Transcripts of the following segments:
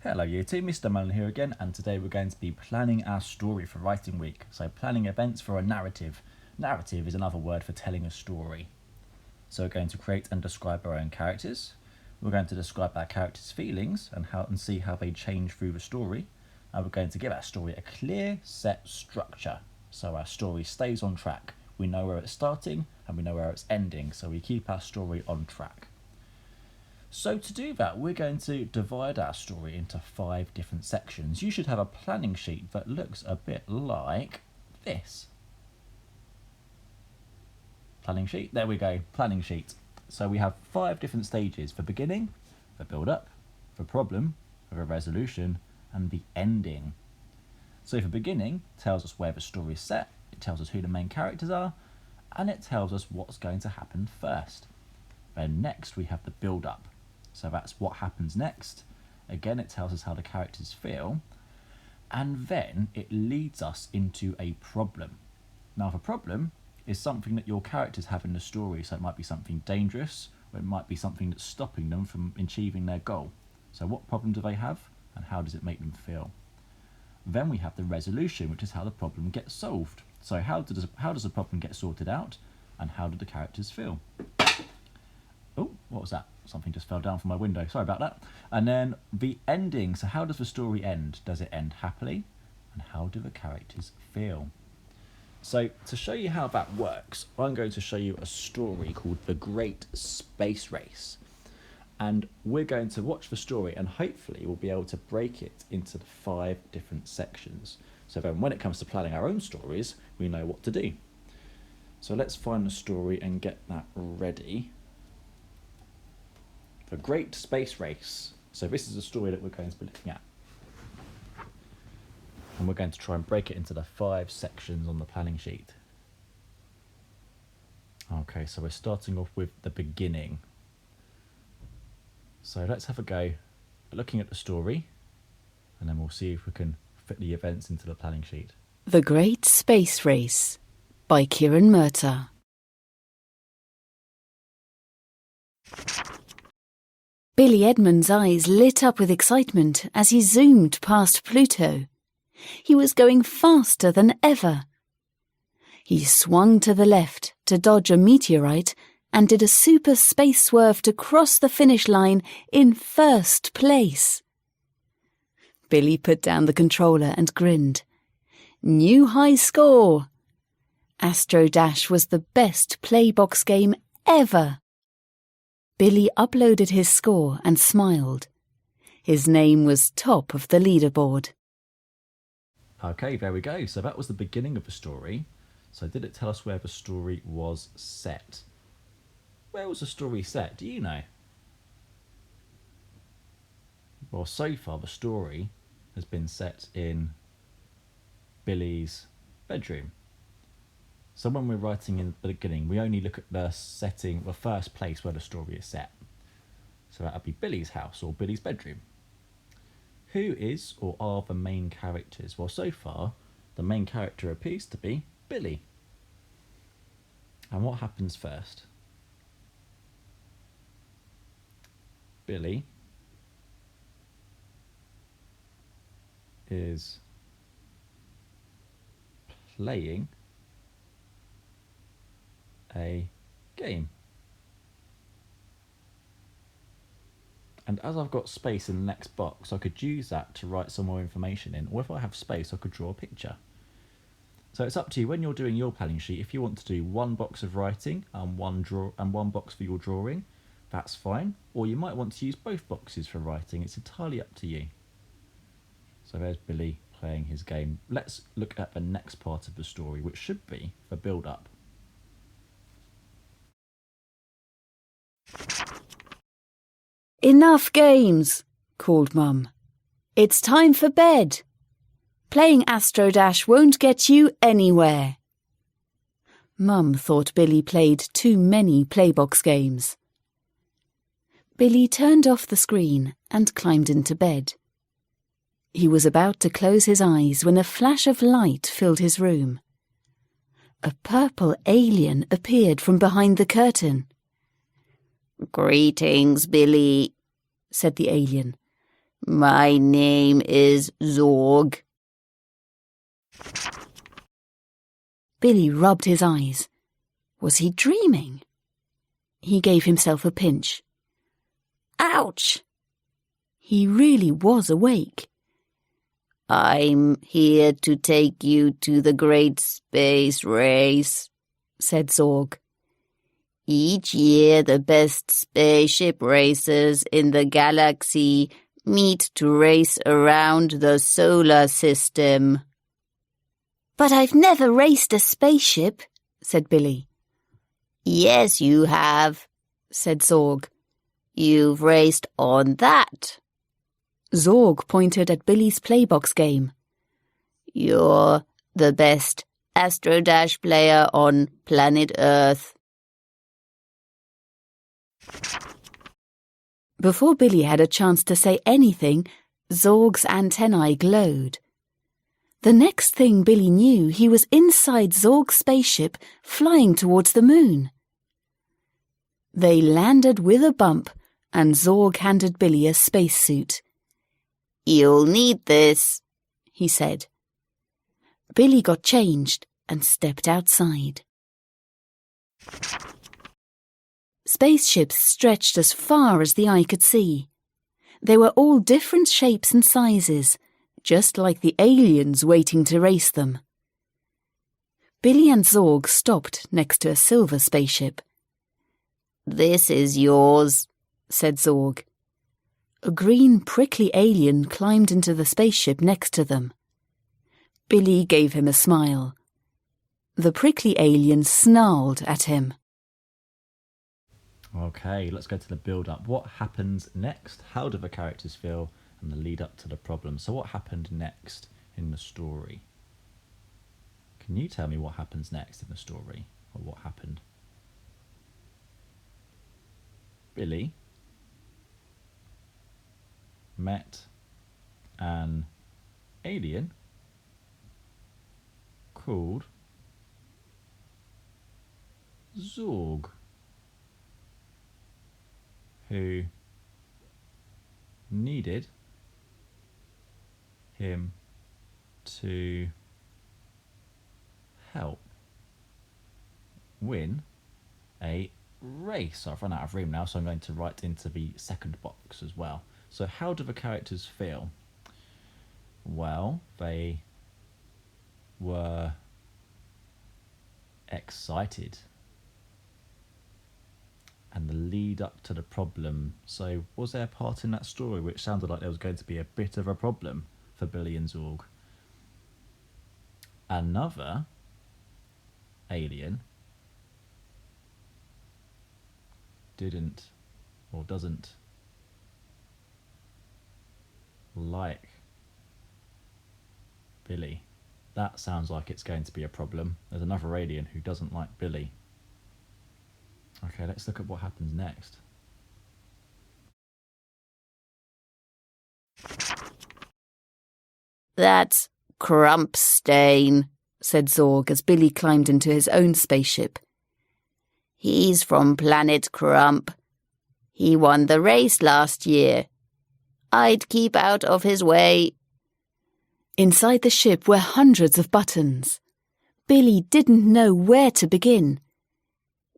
Hello Year 2, Mr. Mullen here again, and today we're going to be planning our story for Writing Week. So planning events for a narrative. Narrative is another word for telling a story. So we're going to create and describe our own characters. We're going to describe our characters' feelings and see how they change through the story. And we're going to give our story a clear, set structure. So our story stays on track. We know where it's starting and we know where it's ending, so we keep our story on track. So to do that, we're going to divide our story into 5 different sections. You should have a planning sheet that looks a bit like this. Planning sheet, there we go, planning sheet. So we have 5 different stages: the beginning, the build-up, the problem, the resolution, and the ending. So the beginning tells us where the story is set, it tells us who the main characters are, and it tells us what's going to happen first. Then next we have the build-up. So that's what happens next. Again, it tells us how the characters feel. And then it leads us into a problem. Now, the problem is something that your characters have in the story. So it might be something dangerous, or it might be something that's stopping them from achieving their goal. So what problem do they have, and how does it make them feel? Then we have the resolution, which is how the problem gets solved. So how does the problem get sorted out, and how do the characters feel? Oh, what was that? Something just fell down from my window. Sorry about that. And then the ending. So how does the story end? Does it end happily? And how do the characters feel? So to show you how that works, I'm going to show you a story called The Great Space Race. And we're going to watch the story and hopefully we'll be able to break it into the 5 different sections. So then when it comes to planning our own stories, we know what to do. So let's find the story and get that ready. The Great Space Race. So this is the story that we're going to be looking at. And we're going to try and break it into the 5 sections on the planning sheet. Okay, so we're starting off with the beginning. So let's have a go at looking at the story, and then we'll see if we can fit the events into the planning sheet. The Great Space Race by Kieran Murtagh. Billy Edmund's eyes lit up with excitement as he zoomed past Pluto. He was going faster than ever. He swung to the left to dodge a meteorite and did a super space swerve to cross the finish line in first place. Billy put down the controller and grinned. New high score! Astro Dash was the best Playbox game ever. Billy uploaded his score and smiled. His name was top of the leaderboard. Okay, there we go. So that was the beginning of the story. So did it tell us where the story was set? Where was the story set? Do you know? Well, so far the story has been set in Billy's bedroom. So when we're writing in the beginning, we only look at the setting, the first place where the story is set. So that would be Billy's house or Billy's bedroom. Who is or are the main characters? Well, so far, the main character appears to be Billy. And what happens first? Billy is playing a game. And as I've got space in the next box, I could use that to write some more information in, or if I have space, I could draw a picture. So it's up to you when you're doing your planning sheet. If you want to do 1 box of writing and 1 box for your drawing, that's fine. Or you might want to use both boxes for writing. It's entirely up to you. So there's Billy playing his game. Let's look at the next part of the story, which should be the build-up. Enough games, called Mum. It's time for bed. Playing Astro Dash won't get you anywhere. Mum thought Billy played too many Playbox games. Billy turned off the screen and climbed into bed. He was about to close his eyes when a flash of light filled his room. A purple alien appeared from behind the curtain. "Greetings, Billy," said the alien. My name is Zorg. Billy rubbed his eyes. Was he dreaming? He gave himself a pinch. Ouch! He really was awake. I'm here to take you to the Great Space Race, said Zorg. Each year the best spaceship racers in the galaxy meet to race around the solar system. But I've never raced a spaceship, said Billy. Yes, you have, said Zorg. You've raced on that. Zorg pointed at Billy's playbox game. You're the best Astrodash player on planet Earth. Before Billy had a chance to say anything, Zorg's antennae glowed. The next thing Billy knew, he was inside Zorg's spaceship, flying towards the moon. They landed with a bump, and Zorg handed Billy a spacesuit. You'll need this, he said. Billy got changed and stepped outside. Spaceships stretched as far as the eye could see. They were all different shapes and sizes, just like the aliens waiting to race them. Billy and Zorg stopped next to a silver spaceship. This is yours, said Zorg. A green, prickly alien climbed into the spaceship next to them. Billy gave him a smile. The prickly alien snarled at him. Okay, let's go to the build-up. What happens next? How do the characters feel? And the lead-up to the problem. So what happened next in the story? Can you tell me what happens next in the story? Or what happened? Billy met an alien called Zorg, who needed him to help win a race. So I've run out of room now, so I'm going to write into the second box as well. So how do the characters feel? Well, they were excited. And the lead up to the problem. So was there a part in that story which sounded like there was going to be a bit of a problem for Billy and Zorg? Another alien didn't or doesn't like Billy. That sounds like it's going to be a problem. There's another alien who doesn't like Billy. Okay, let's look at what happens next. That's Crumpstain, said Zorg as Billy climbed into his own spaceship. He's from planet Crump. He won the race last year. I'd keep out of his way. Inside the ship were hundreds of buttons. Billy didn't know where to begin.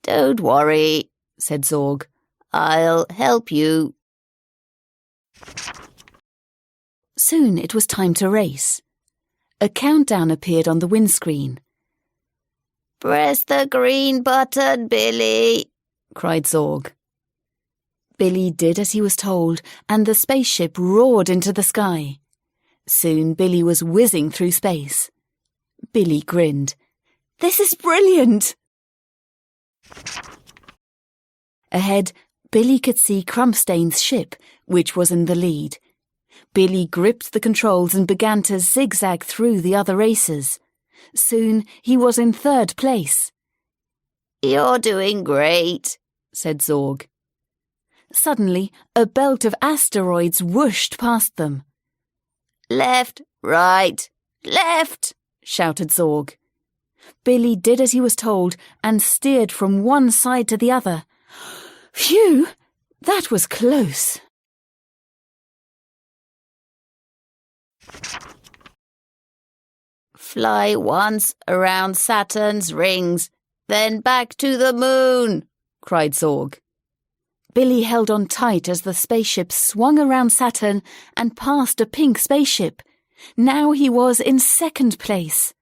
Don't worry, said Zorg. I'll help you. Soon it was time to race. A countdown appeared on the windscreen. Press the green button, Billy, cried Zorg. Billy did as he was told, and the spaceship roared into the sky. Soon Billy was whizzing through space. Billy grinned. This is brilliant! Ahead, Billy could see Crumpstain's ship, which was in the lead. Billy gripped the controls and began to zigzag through the other racers. Soon he was in third place. You're doing great, said Zorg. Suddenly, a belt of asteroids whooshed past them. Left, right, left, shouted Zorg. Billy did as he was told and steered from one side to the other. Phew! That was close. Fly once around Saturn's rings, then back to the moon, cried Zorg. Billy held on tight as the spaceship swung around Saturn and past a pink spaceship. Now he was in second place.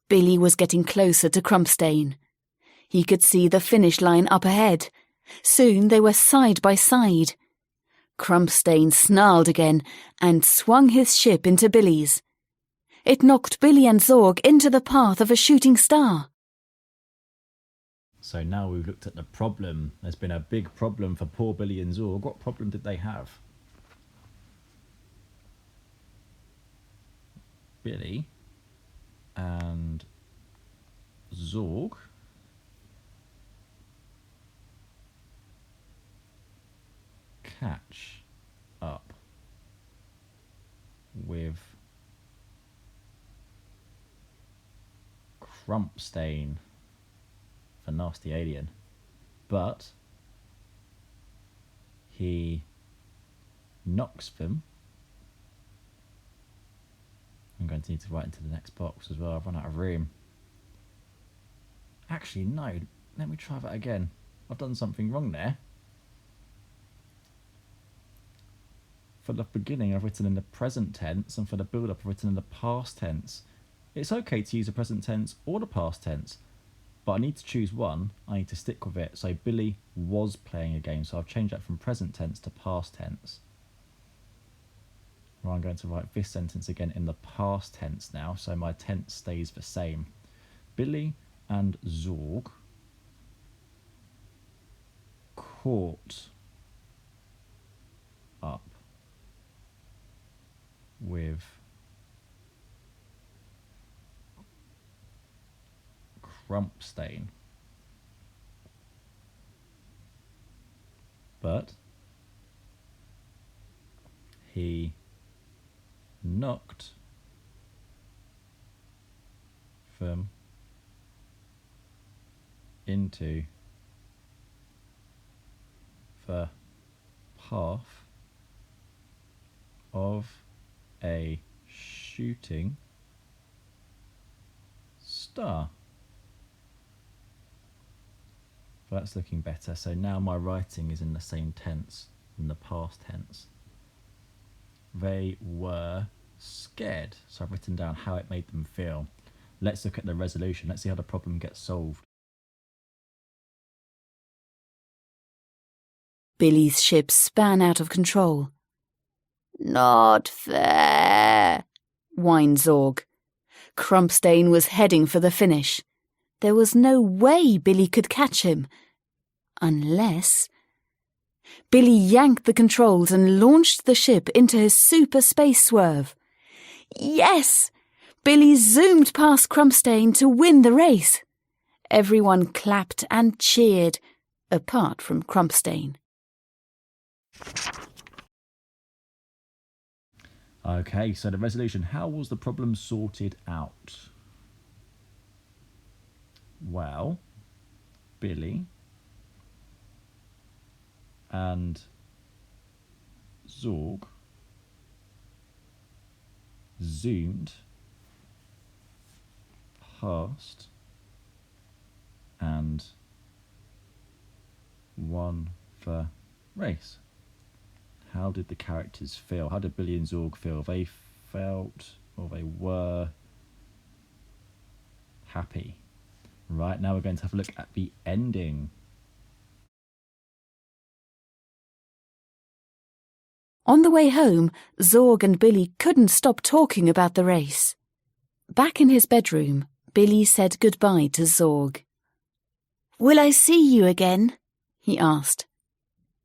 Billy was getting closer to Crumpstain. He could see the finish line up ahead. Soon they were side by side. Crumpstain snarled again and swung his ship into Billy's. It knocked Billy and Zorg into the path of a shooting star. So now we've looked at the problem. There's been a big problem for poor Billy and Zorg. What problem did they have? Billy and Zorg catch up with Crumpstain, the nasty alien, but he knocks them. I'm going to need to write into the next box as well. I've run out of room. Actually, no. Let me try that again. I've done something wrong there. For the beginning, I've written in the present tense, and for the build-up, I've written in the past tense. It's okay to use the present tense or the past tense, but I need to choose one. I need to stick with it. So Billy was playing a game, so I've changed that from present tense to past tense. Well, I'm going to write this sentence again in the past tense now, so my tense stays the same. Billy and Zorg caught up with Crumpstain, but he knocked them into the path of a shooting star. That's looking better. So now my writing is in the same tense, in the past tense. They were scared. So I've written down how it made them feel. Let's look at the resolution. Let's see how the problem gets solved. Billy's ship span out of control. Not fair, whined Zorg. Crumpstain was heading for the finish. There was no way Billy could catch him. Unless... Billy yanked the controls and launched the ship into his super space swerve. Yes! Billy zoomed past Crumpstain to win the race. Everyone clapped and cheered, apart from Crumpstain. Okay, so the resolution. How was the problem sorted out? Well, Billy and Zorg zoomed past and won the race. How did the characters feel? How did Billy and Zorg feel? They felt, or they were, happy. Right, now we're going to have a look at the ending. On the way home, Zorg and Billy couldn't stop talking about the race. Back in his bedroom, Billy said goodbye to Zorg. "Will I see you again?" he asked.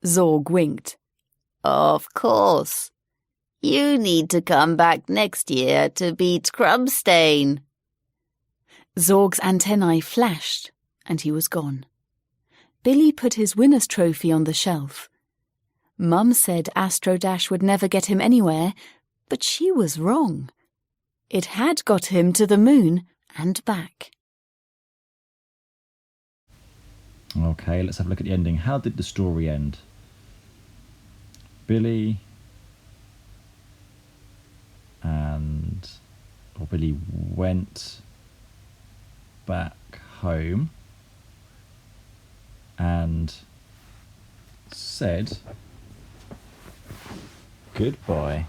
Zorg winked. "Of course. You need to come back next year to beat Crumpstain." Zorg's antennae flashed, and he was gone. Billy put his winner's trophy on the shelf. Mum said Astrodash would never get him anywhere, but she was wrong. It had got him to the moon and back. Okay, let's have a look at the ending. How did the story end? Billy went back home and said goodbye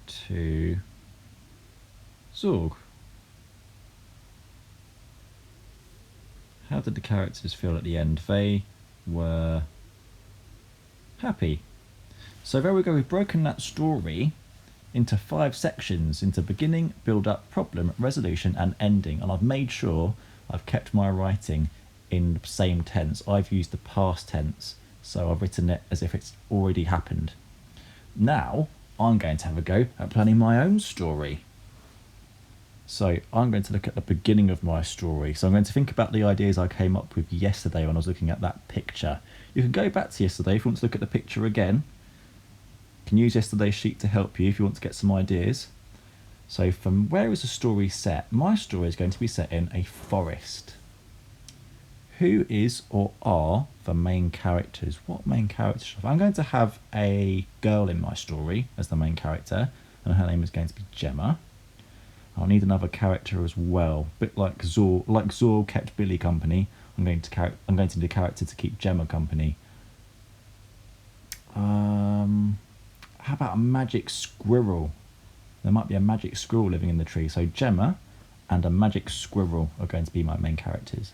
to Zorg. How did the characters feel at the end? They were happy. So there we go, we've broken that story into 5 sections, into beginning, build-up, problem, resolution and ending, and I've made sure I've kept my writing in the same tense. I've used the past tense, so I've written it as if it's already happened. Now I'm going to have a go at planning my own story. So I'm going to look at the beginning of my story. So I'm going to think about the ideas I came up with yesterday when I was looking at that picture. You can go back to yesterday if you want to look at the picture again. You can use yesterday's sheet to help you if you want to get some ideas. So from where is the story set? My story is going to be set in a forest. Who is or are the main characters? What main characters? I'm going to have a girl in my story as the main character, and her name is going to be Gemma. I'll need another character as well, a bit like Zorg. Like Zorg kept Billy company, I'm going to need a character to keep Gemma company. How about a magic squirrel? There might be a magic squirrel living in the tree. So Gemma and a magic squirrel are going to be my main characters.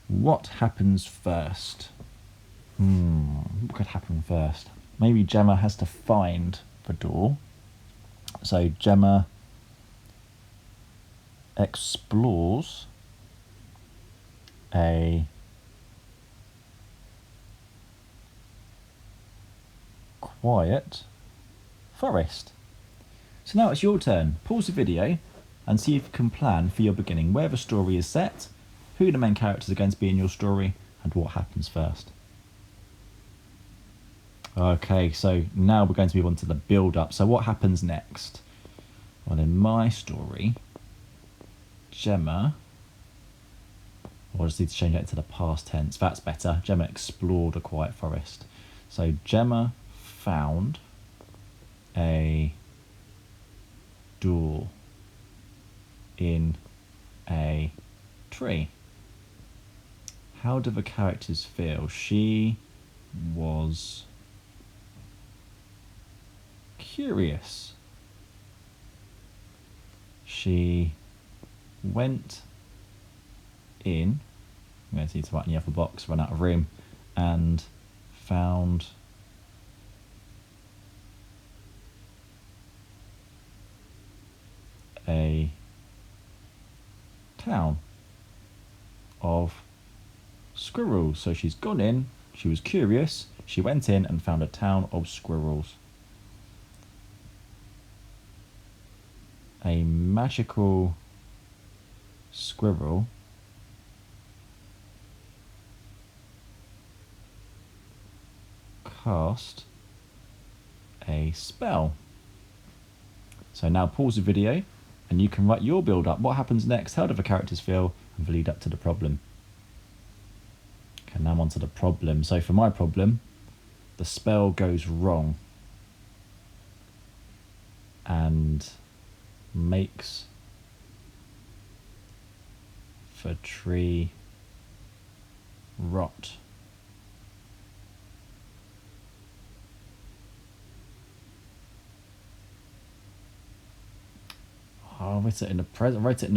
What happens first? What could happen first? Maybe Gemma has to find the door. So Gemma explores a quiet forest. So now it's your turn. Pause the video and see if you can plan for your beginning, where the story is set, who the main characters are going to be in your story, and what happens first. Okay, so now we're going to move on to the build-up. So what happens next? Well, in my story, Gemma... I just need to change that to the past tense. That's better. Gemma explored a quiet forest. So Gemma found a door in a tree. How do the characters feel? She was curious. She went in, I'm going to need to write in the other box, run out of room, and found a town of squirrels. So she's gone in, she was curious, she went in and found a town of squirrels. A magical squirrel cast a spell. So now pause the video and you can write your build up. What happens next? How do the characters feel? And the lead up to the problem. Okay, now I'm on to the problem. So for my problem, the spell goes wrong and makes the tree rot. Oh, I wrote it in the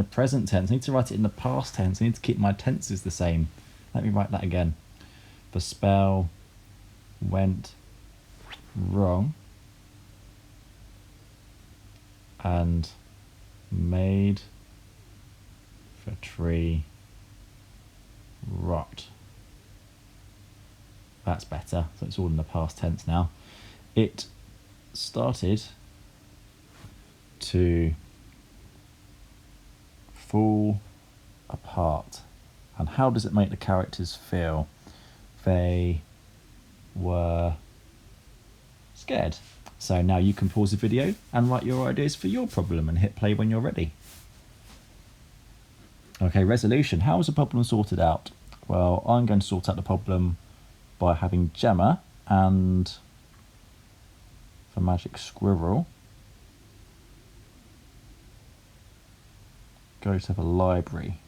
present tense. I need to write it in the past tense. I need to keep my tenses the same. Let me write that again. The spell went wrong and made the tree rot. That's better. So it's all in the past tense now. It started to fall apart. And how does it make the characters feel? They were scared. So now you can pause the video and write your ideas for your problem and hit play when you're ready. Okay, resolution. How is the problem sorted out? Well, I'm going to sort out the problem by having Gemma and for Magic Squirrel. Go to the library.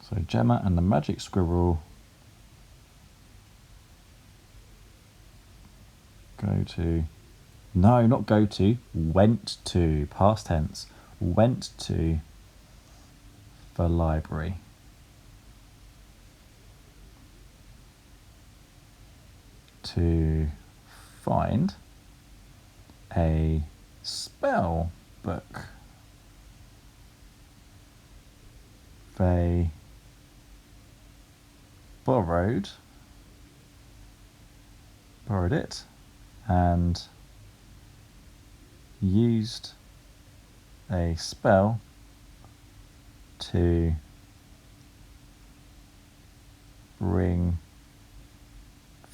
So Gemma and the Magic Squirrel went to, past tense, went to the library. To find a spell book. They borrowed it and used a spell to bring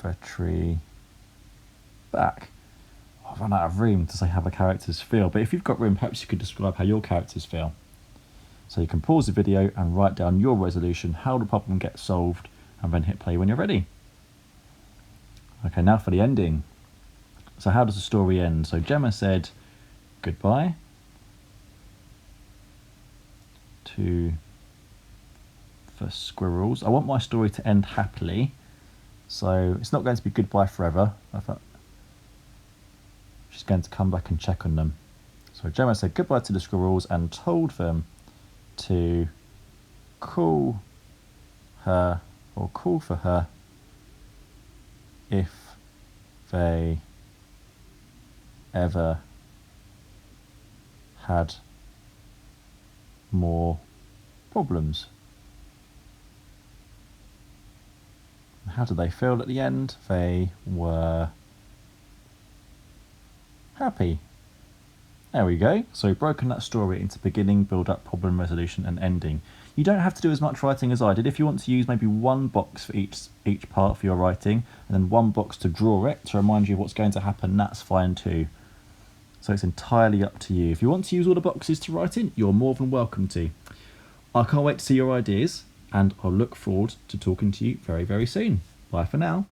the tree back. I've run out of room to say how the characters feel, but if you've got room, perhaps you could describe how your characters feel. So you can pause the video and write down your resolution, how the problem gets solved, and then hit play when you're ready. Okay, now for the ending. So how does the story end? So Gemma said goodbye to the squirrels. I want my story to end happily, so it's not going to be goodbye forever. I thought she's going to come back and check on them. So Gemma said goodbye to the squirrels and told them to call her or call for her if they ever had more problems. How did they feel at the end? They were happy. There we go. So we've broken that story into beginning, build up, problem resolution and ending. You don't have to do as much writing as I did. If you want to use maybe one box for each part for your writing and then one box to draw it to remind you of what's going to happen, that's fine too. So it's entirely up to you. If you want to use all the boxes to write in, you're more than welcome to. I can't wait to see your ideas and I'll look forward to talking to you very, very soon. Bye for now.